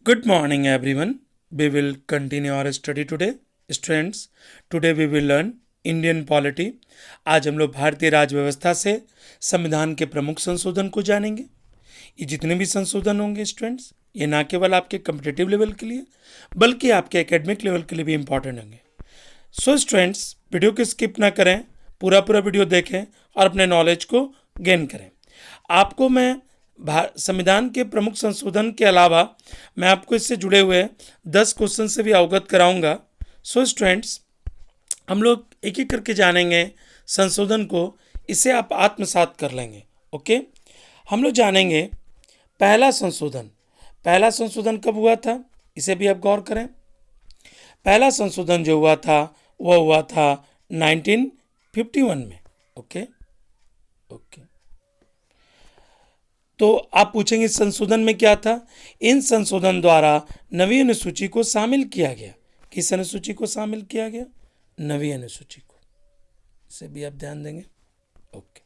Good morning, everyone. We will continue our study today. Students, today we will learn Indian polity. आज हम लोग भारतीय राज्य व्यवस्था से संविधान के प्रमुख संशोधन को जानेंगे। ये जितने भी संशोधन होंगे स्टूडेंट्स, ये ना केवल आपके कम्पिटिटिव लेवल के लिए बल्कि आपके एकेडमिक लेवल के लिए भी इंपॉर्टेंट होंगे। सो स्टूडेंट्स, वीडियो को स्किप ना करें, पूरा पूरा वीडियो देखें और अपने नॉलेज को गेन करें। आपको मैं संविधान के प्रमुख संशोधन के अलावा मैं आपको इससे जुड़े हुए 10 क्वेश्चन से भी अवगत कराऊंगा। सो स्टूडेंट्स, हम लोग एक एक करके जानेंगे संशोधन को, इसे आप आत्मसात कर लेंगे। ओके, हम लोग जानेंगे पहला संशोधन। पहला संशोधन कब हुआ था, इसे भी आप गौर करें। पहला संशोधन जो हुआ था वह हुआ था 1951 में। ओके ओके, तो आप पूछेंगे इस संशोधन में क्या था। इन संशोधन द्वारा नवी अनुसूची को शामिल किया गया। किस अनुसूची को शामिल किया गया? नवी अनुसूची को। इसे भी आप ध्यान देंगे। ओके,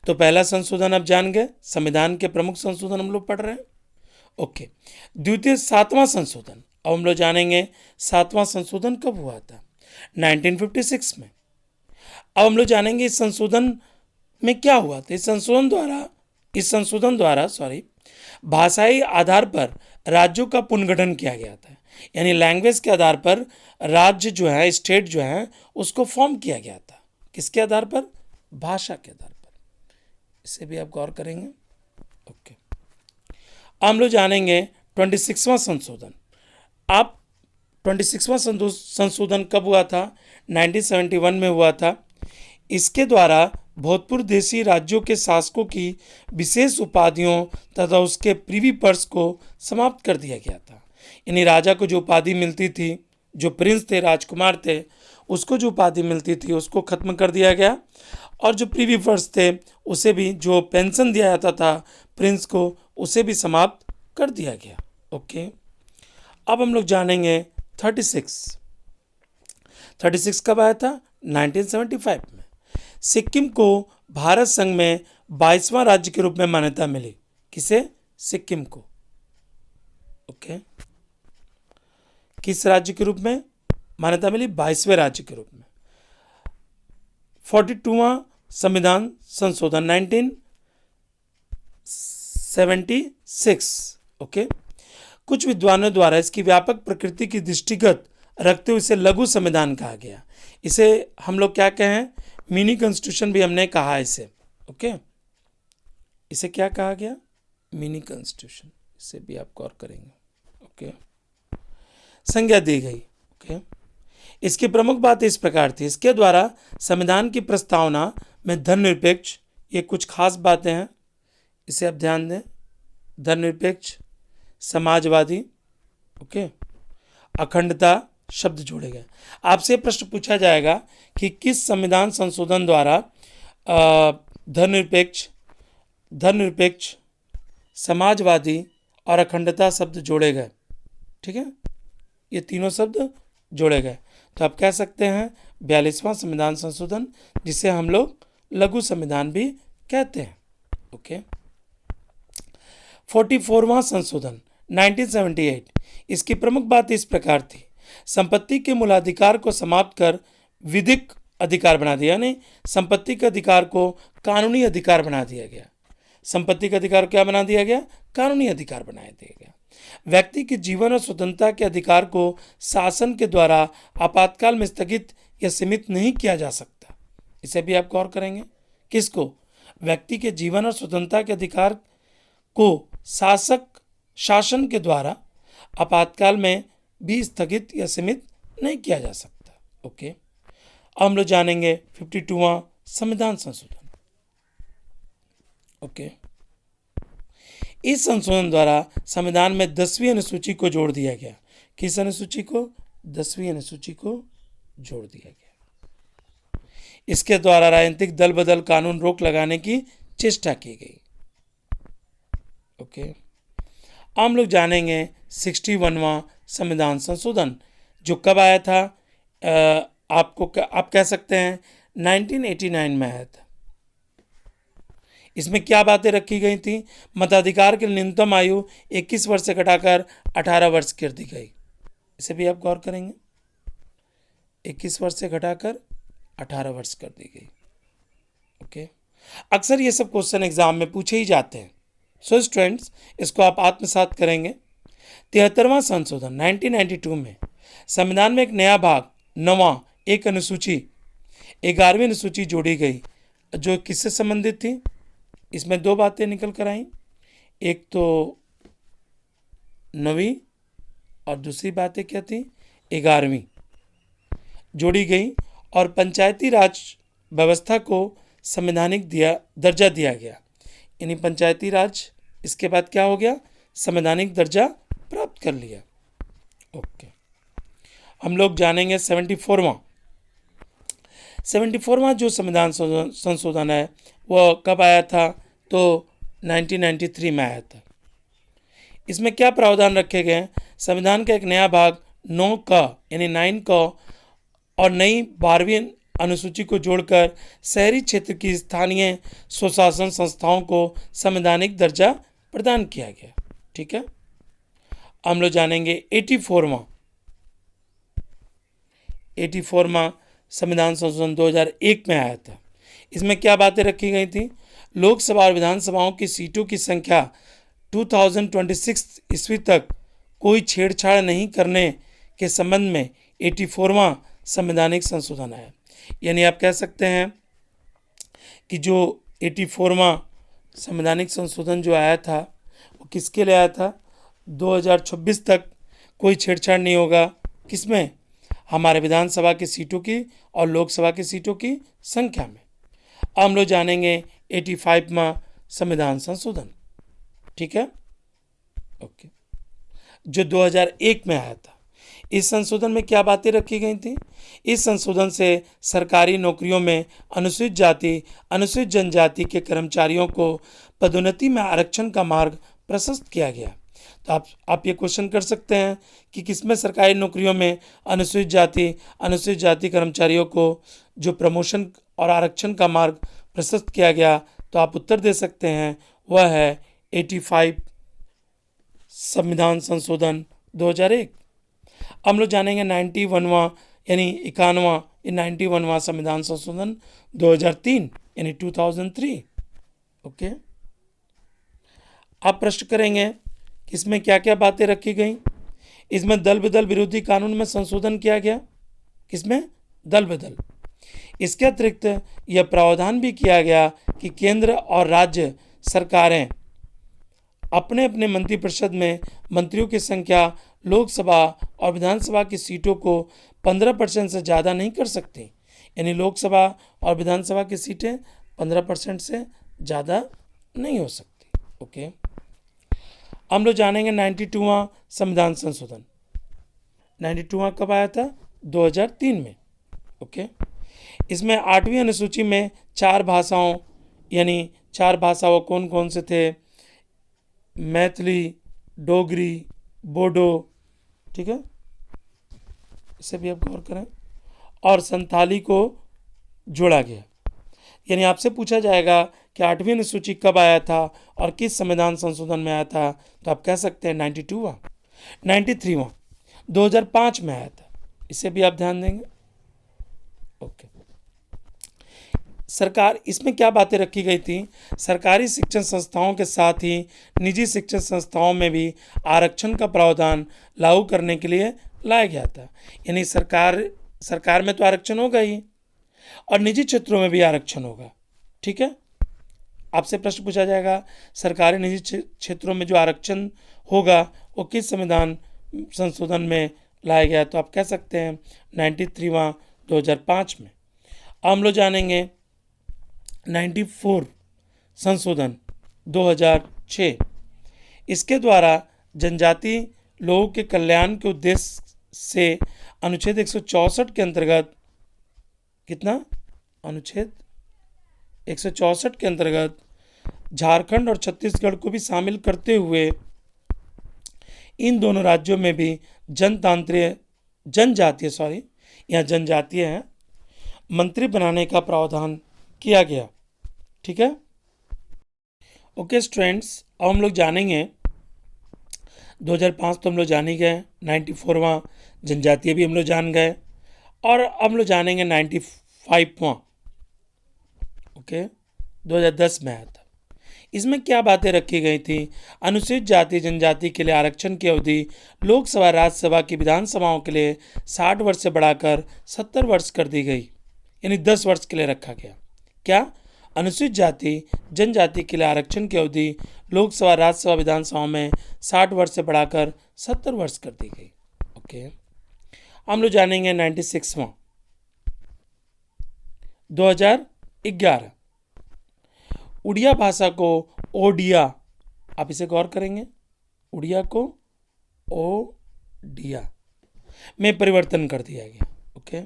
तो पहला संशोधन आप जान गए। संविधान के प्रमुख संशोधन हम लोग पढ़ रहे हैं। ओके, द्वितीय सातवां संशोधन। अब हम लोग जानेंगे सातवां संशोधन कब हुआ था। 1956 में। अब हम लोग जानेंगे इस संशोधन में क्या हुआ था। इस संशोधन द्वारा भाषाई आधार पर राज्यों का पुनर्गठन किया गया था। यानी लैंग्वेज के आधार पर राज्य जो है, स्टेट जो है, उसको फॉर्म किया गया था। किसके आधार पर? भाषा के आधार पर। इसे भी आप गौर करेंगे। ओके, हम लोग जानेंगे 26वां संशोधन। आप 26वां संशोधन कब हुआ था? 1971 में हुआ था। इसके द्वारा भूतपूर्व देशी राज्यों के शासकों की विशेष उपाधियों तथा उसके प्रीवी पर्स को समाप्त कर दिया गया था। यानी राजा को जो उपाधि मिलती थी, जो प्रिंस थे, राजकुमार थे, उसको जो उपाधि मिलती थी उसको खत्म कर दिया गया। और जो प्रीवी पर्स थे उसे भी, जो पेंशन दिया जाता था प्रिंस को, उसे भी समाप्त कर दिया गया। ओके, अब हम लोग जानेंगे 36 कब आया था? 1975 में। सिक्किम को भारत संघ में 22वां राज्य के रूप में मान्यता मिली। किसे? सिक्किम को। ओके, किस राज्य के रूप में मान्यता मिली? 22वें राज्य के रूप में। 42वां संविधान संशोधन 1976। ओके, कुछ विद्वानों द्वारा इसकी व्यापक प्रकृति की दृष्टिगत रखते हुए इसे लघु संविधान कहा गया। इसे हम लोग क्या कहें? मिनी कॉन्स्टिट्यूशन भी हमने कहा इसे। ओके, इसे क्या कहा गया? Mini constitution. इसे भी आप गौर करेंगे। ओके, संज्ञा दी गई। ओके, इसकी प्रमुख बात इस प्रकार थी। इसके द्वारा संविधान की प्रस्तावना में धर्मनिरपेक्ष, ये कुछ खास बातें हैं, इसे आप ध्यान दें। धर्मनिरपेक्ष, समाजवादी, ओके, अखंडता शब्द जोड़े गए। आपसे प्रश्न पूछा जाएगा कि किस संविधान संशोधन द्वारा धर्मनिरपेक्ष, समाजवादी और अखंडता शब्द जोड़े गए। ठीक है, ये तीनों शब्द जोड़े गए। तो आप कह सकते हैं 42वां संविधान संशोधन, जिसे हम लोग लघु संविधान भी कहते हैं। ओके, 44वां संशोधन 1978। इसकी प्रमुख बात इस प्रकार थी। संपत्ति के मूलाधिकार को समाप्त कर विधिक अधिकार बना दिया। यानी संपत्ति के अधिकार को कानूनी अधिकार बना दिया गया। संपत्ति का अधिकार क्या बना दिया गया? कानूनी अधिकार बना दिया गया। व्यक्ति के जीवन और स्वतंत्रता के अधिकार को शासन के द्वारा आपातकाल में स्थगित या सीमित नहीं किया जा सकता। इसे भी आप गौर करेंगे। किसको? व्यक्ति के जीवन और स्वतंत्रता के अधिकार को शासन के द्वारा आपातकाल में भी स्थगित या सीमित नहीं किया जा सकता। ओके, अब हम लोग जानेंगे 52वां संविधान संशोधन। ओके, इस संशोधन द्वारा संविधान में 10वीं अनुसूची को जोड़ दिया गया। किस अनुसूची को? 10वीं अनुसूची को जोड़ दिया गया। इसके द्वारा राजनीतिक दल बदल कानून रोक लगाने की चेष्टा की गई। ओके, हम लोग जानेंगे 61वां संविधान संशोधन, जो कब आया था? आप कह सकते हैं 1989 में आया था। इसमें क्या बातें रखी गई थी? मताधिकार की न्यूनतम आयु 21 वर्ष से घटाकर 18 वर्ष कर दी गई। इसे भी आप गौर करेंगे, 21 वर्ष से घटाकर 18 वर्ष कर दी गई। ओके, अक्सर ये सब क्वेश्चन एग्जाम में पूछे ही जाते हैं। सो स्टूडेंट्स, इसको आप आत्मसात करेंगे। 73वां संशोधन 1992 में संविधान में एक नया भाग 9वां एक अनुसूची 11वीं अनुसूची जोड़ी गई, जो किससे संबंधित थी? इसमें दो बातें निकल कर आई, एक तो 9वीं और दूसरी बातें क्या थी? 11वीं जोड़ी गई और पंचायती राज व्यवस्था को संवैधानिक दर्जा दिया गया। यानी पंचायती राज इसके बाद क्या हो गया? संवैधानिक दर्जा प्राप्त कर लिया। ओके, हम लोग जानेंगे 74वां जो संविधान संशोधन है वह कब आया था? तो 1993 में आया था। इसमें क्या प्रावधान रखे गए हैं? संविधान का एक नया भाग 9 का यानी 9 का और नई 12वीं अनुसूची को जोड़कर शहरी क्षेत्र की स्थानीय स्वशासन संस्थाओं को संवैधानिक दर्जा प्रदान किया गया। ठीक है, हम लोग जानेंगे 84वां संविधान संशोधन 2001 में आया था। इसमें क्या बातें रखी गई थी? लोकसभा और विधानसभाओं की सीटों की संख्या 2026 ईस्वी तक कोई छेड़छाड़ नहीं करने के संबंध में 84वां संवैधानिक संशोधन आया। यानी आप कह सकते हैं कि जो 84वां संवैधानिक संशोधन जो आया था वो किसके लिए आया था? 2026 तक कोई छेड़छाड़ नहीं होगा। किसमें? हमारे विधानसभा की सीटों की और लोकसभा की सीटों की संख्या में। हम लोग जानेंगे 85वां संविधान संशोधन। ठीक है, ओके, जो 2001 में आया था। इस संशोधन में क्या बातें रखी गई थी? इस संशोधन से सरकारी नौकरियों में अनुसूचित जाति, अनुसूचित जनजाति के कर्मचारियों को पदोन्नति में आरक्षण का मार्ग प्रशस्त किया गया। तो आप ये क्वेश्चन कर सकते हैं कि किसमें सरकारी नौकरियों में अनुसूचित जाति कर्मचारियों को जो प्रमोशन और आरक्षण का मार्ग प्रशस्त किया गया? तो आप उत्तर दे सकते हैं वह है 85 संविधान संशोधन 2001। हम लोग जानेंगे 91वां यानी 91वां संविधान संशोधन 2003 यानी 2003। ओके, आप प्रश्न करेंगे कि इसमें क्या क्या बातें रखी गई? इसमें दल बदल विरोधी कानून में संशोधन किया गया। किसमें? दल बदल। इसके अतिरिक्त यह प्रावधान भी किया गया कि केंद्र और राज्य सरकारें अपने अपने मंत्रिपरिषद में मंत्रियों की संख्या लोकसभा और विधानसभा की सीटों को 15% से ज़्यादा नहीं कर सकती। यानी लोकसभा और विधानसभा की सीटें 15% से ज़्यादा नहीं हो सकती। ओके, हम लोग जानेंगे 92वां संविधान संशोधन। 92वां कब आया था? 2003 में। ओके, इसमें 8वीं अनुसूची में 4 भाषाओं यानी 4 भाषाओं कौन कौन से थे? मैथिली, डोगरी, बोडो, ठीक है, इसे भी आप गौर करें, और संथाली को जोड़ा गया। यानी आपसे पूछा जाएगा कि 8वीं अनुसूची कब आया था और किस संविधान संशोधन में आया था? तो आप कह सकते हैं 92वां। 93वां 2005 में आया था। इसे भी आप ध्यान देंगे। ओके, सरकार, इसमें क्या बातें रखी गई थी? सरकारी शिक्षण संस्थाओं के साथ ही निजी शिक्षण संस्थाओं में भी आरक्षण का प्रावधान लागू करने के लिए लाया गया था। यानी सरकार में तो आरक्षण होगा ही और निजी क्षेत्रों में भी आरक्षण होगा। ठीक है, आपसे प्रश्न पूछा जाएगा सरकारी निजी क्षेत्रों में जो आरक्षण होगा वो किस संविधान संशोधन में लाया गया? तो आप कह सकते हैं 93वां 2005 में। हम लोग जानेंगे 94 संशोधन 2006। इसके द्वारा जनजाति लोगों के कल्याण के उद्देश्य से अनुच्छेद 164 के अंतर्गत कितना? अनुच्छेद 164 के अंतर्गत झारखंड और छत्तीसगढ़ को भी शामिल करते हुए इन दोनों राज्यों में भी जनजातीय हैं मंत्री बनाने का प्रावधान किया गया। ठीक है, ओके स्टूडेंट्स, अब हम लोग जानेंगे 2005 तो हम लोग जान ही गए, 94वां जनजातीय भी हम लोग जान गए, और अब हम लोग जानेंगे 95वां। ओके, 2010 में आया था। इसमें क्या बातें रखी गई थी? अनुसूचित जाति जनजाति के लिए आरक्षण की अवधि लोकसभा राज्यसभा की विधानसभाओं के लिए 60 वर्ष से बढ़ाकर 70 वर्ष कर दी गई, यानी 10 वर्ष के लिए रखा गया। क्या? अनुसूचित जाति जनजाति के लिए आरक्षण की अवधि लोकसभा राज्यसभा विधानसभाओं में 60 वर्ष से बढ़ाकर 70 वर्ष कर दी गई। ओके, हम लोग जानेंगे 96वां, 2011। उड़िया भाषा को ओडिया, आप इसे गौर करेंगे, उड़िया को ओडिया में परिवर्तन कर दिया गया। ओके,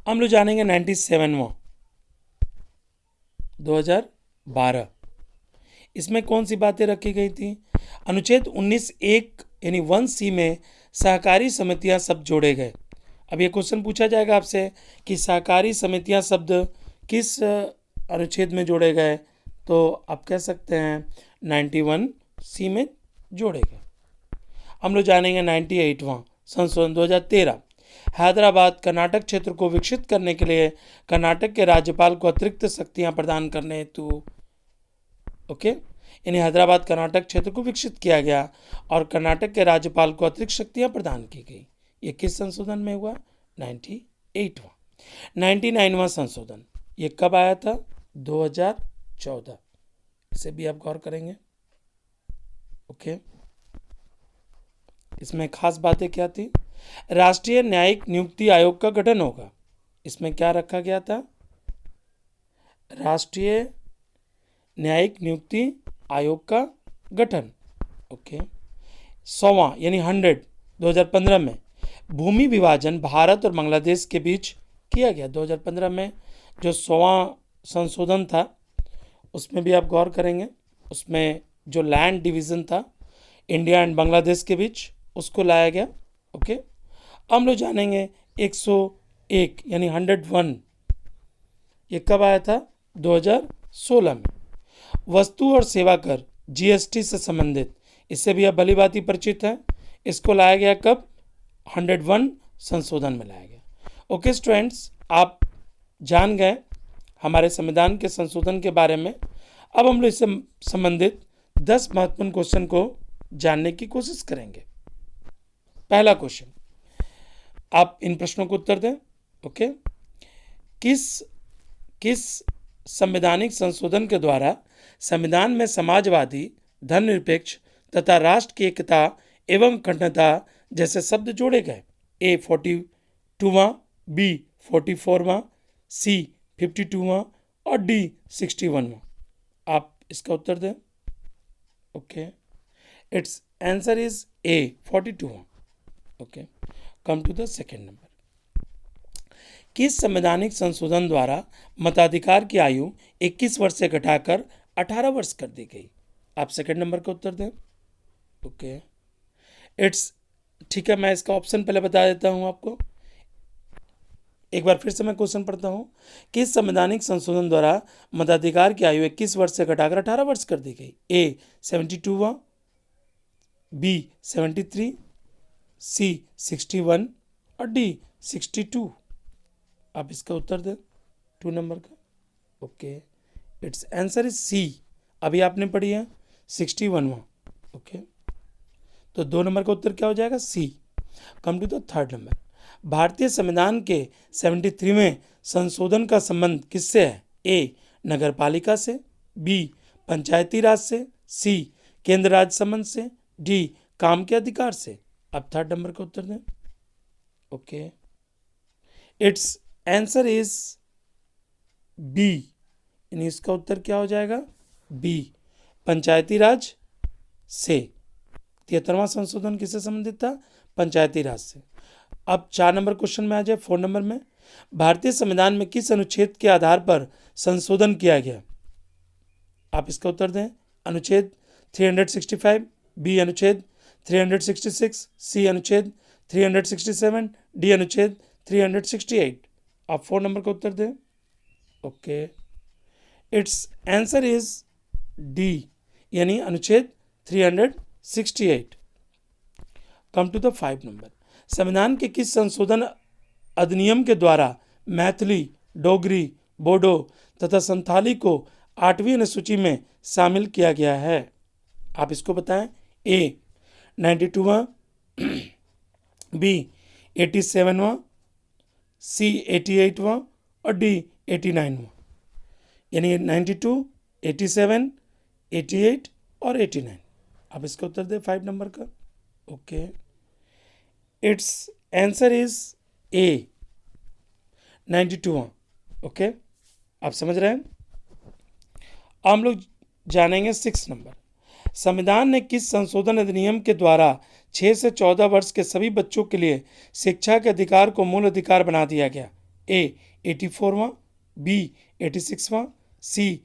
हम लोग जानेंगे 97वां, 2012। इसमें कौन सी बातें रखी गई थी? अनुच्छेद 19(1) यानी 1C में सहकारी समितियां शब्द जोड़े गए। अब ये क्वेश्चन पूछा जाएगा आपसे कि सहकारी समितियां शब्द किस अनुच्छेद में जोड़े गए, तो आप कह सकते हैं 91C में जोड़े गए। हम लोग जानेंगे 98वां संशोधन 2013। हैदराबाद कर्नाटक क्षेत्र को विकसित करने के लिए कर्नाटक के राज्यपाल को अतिरिक्त शक्तियां प्रदान करने हेतु, ओके, यानी हैदराबाद कर्नाटक क्षेत्र को विकसित किया गया और कर्नाटक के राज्यपाल को अतिरिक्त शक्तियां प्रदान की गई। ये किस संशोधन में हुआ? 98वां। 99वां संशोधन, ये कब आया था? 2014। इसे भी आप गौर करेंगे। ओके, इसमें खास बातें क्या थी? राष्ट्रीय न्यायिक नियुक्ति आयोग का गठन होगा। इसमें क्या रखा गया था? राष्ट्रीय न्यायिक नियुक्ति आयोग का गठन। ओके, 100वां यानी 100, 2015 में भूमि विभाजन भारत और बांग्लादेश के बीच किया गया। 2015 में जो 100वां संशोधन था उसमें भी आप गौर करेंगे, उसमें जो लैंड डिवीज़न था इंडिया एंड बांग्लादेश के बीच, उसको लाया गया। ओके, हम लोग जानेंगे 101 यानी 101, ये कब आया था? 2016 में। वस्तु और सेवा कर जीएसटी से संबंधित, इससे भी आप भली भांति परिचित हैं। इसको लाया गया कब? 101 संशोधन में लाया गया। ओके स्टूडेंट्स, आप जान गए हमारे संविधान के संशोधन के बारे में। अब हम लोग इससे संबंधित 10 महत्वपूर्ण क्वेश्चन को जानने की कोशिश करेंगे। पहला क्वेश्चन, आप इन प्रश्नों को उत्तर दें। ओके, किस संवैधानिक संशोधन के द्वारा संविधान में समाजवादी, धर्मनिरपेक्ष तथा राष्ट्र की एकता एवं अखंडता जैसे शब्द जोड़े गए? A 42वां, B 44वां, C 52वां और D 61वां। आप इसका उत्तर दें। Okay, it's answer is A 42वां। Okay, come to the second number. किस संवैधानिक संशोधन द्वारा मताधिकार की आयु 21 वर्ष से घटाकर 18 वर्ष कर दी गई? आप सेकेंड नंबर का उत्तर दें। ओके, इट्स, ठीक है, मैं इसका ऑप्शन पहले बता देता हूं आपको। एक बार फिर से मैं क्वेश्चन पढ़ता हूं। किस संवैधानिक संशोधन द्वारा मताधिकार की आयु 21 वर्ष से घटाकर 18 वर्ष कर दी गई? A 72वां, B 73, C 61 और D 62। आप इसका उत्तर दें 2 नंबर का। Okay, it's answer is C, अभी आपने पढ़ी है 61वां। ओके, तो 2 नंबर का उत्तर क्या हो जाएगा? C। Come to the third number. भारतीय संविधान के 73वें संशोधन का संबंध किससे है? A नगरपालिका से, B पंचायती राज से, C केंद्र राज्य संबंध से, D काम के अधिकार से। अब थर्ड नंबर का उत्तर दें। Okay, it's answer is B, यानी इसका उत्तर क्या हो जाएगा? B पंचायती राज से। 73वां संशोधन किससे संबंधित था? पंचायती राज से। अब 4 नंबर क्वेश्चन में आ जाए, 4 नंबर में। भारतीय संविधान में किस अनुच्छेद के आधार पर संशोधन किया गया? आप इसका उत्तर दें। अनुच्छेद 365, बी अनुच्छेद 366, सी अनुच्छेद 367, डी अनुच्छेद 368। आप 4 नंबर का उत्तर दें। Okay, it's answer is D यानी अनुच्छेद 368। Come to the 5 number. संविधान के किस संशोधन अधिनियम के द्वारा मैथिली, डोगरी, बोडो तथा संथाली को 8वीं अनुसूची में शामिल किया गया है? आप इसको बताएं। ए 92वां, बी 87वां, सी 88वां और डी 89वां। यानी 92, 87, 88 और 89। आप इसका उत्तर दें 5 नंबर का। Okay, it's answer is A 92वां। ओके, आप समझ रहे हैं। अब हम लोग जानेंगे 6 नंबर। संविधान ने किस संशोधन अधिनियम के द्वारा 6 से 14 वर्ष के सभी बच्चों के लिए शिक्षा के अधिकार को मूल अधिकार बना दिया गया? ए 84वां, बी 86वां, सी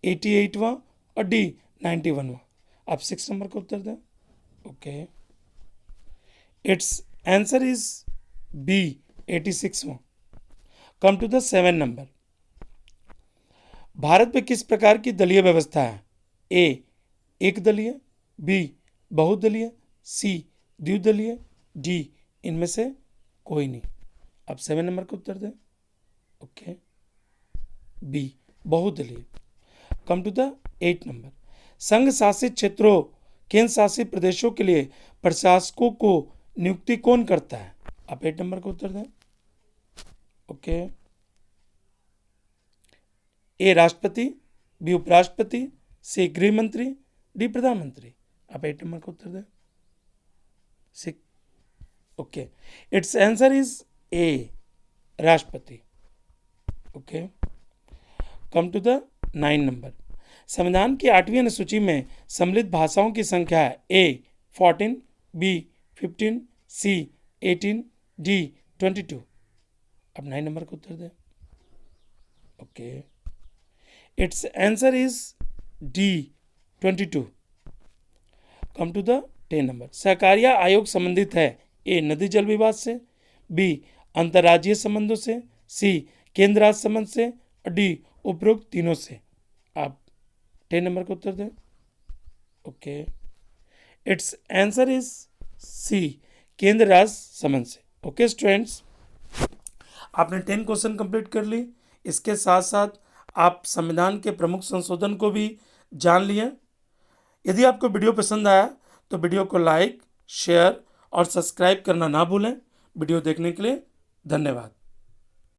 88वां और डी 91वां। आप 6 नंबर का उत्तर दें। Okay, it's answer is B 86वां। Come to the 7 number. Bharat में किस प्रकार की दलीय व्यवस्था है? ए एक दलीय, बी बहुदलीय, सी द्विदलीय, डी इनमें से कोई नहीं। अब 7 नंबर का उत्तर दें। ओके, बी बहुदलीय। Come to the 8 number. संघ शासित क्षेत्रों, केंद्र शासित प्रदेशों के लिए प्रशासकों को नियुक्ति कौन करता है? आप 8 नंबर का उत्तर दें। ओके, ए राष्ट्रपति, बी उपराष्ट्रपति, सी गृह मंत्री, डी प्रधानमंत्री। आप 8 नंबर का उत्तर दें। Okay, it's answer is A राष्ट्रपति। Okay, come to the 9 number. संविधान की 8वीं अनुसूची में सम्मिलित भाषाओं की संख्या है? A 14, B 15, C 18, D 22। अब 9 नंबर का उत्तर दें। Okay, it's answer is D 22। Come to the 10 number. सहकारिता आयोग संबंधित है? ए नदी जल विवाद से, बी अंतर्राज्यीय संबंधों से, सी केंद्र राज्य संबंध से और डी उपरोक्त तीनों से। आप 10 नंबर का उत्तर दें। Okay, it's answer is C केंद्र राज्य संबंध से। ओके स्टूडेंट्स, आपने 10 क्वेश्चन कंप्लीट कर ली। इसके साथ साथ आप संविधान के प्रमुख संशोधन को भी जान लिए। यदि आपको वीडियो पसंद आया तो वीडियो को लाइक, शेयर और सब्सक्राइब करना ना भूलें। वीडियो देखने के लिए धन्यवाद।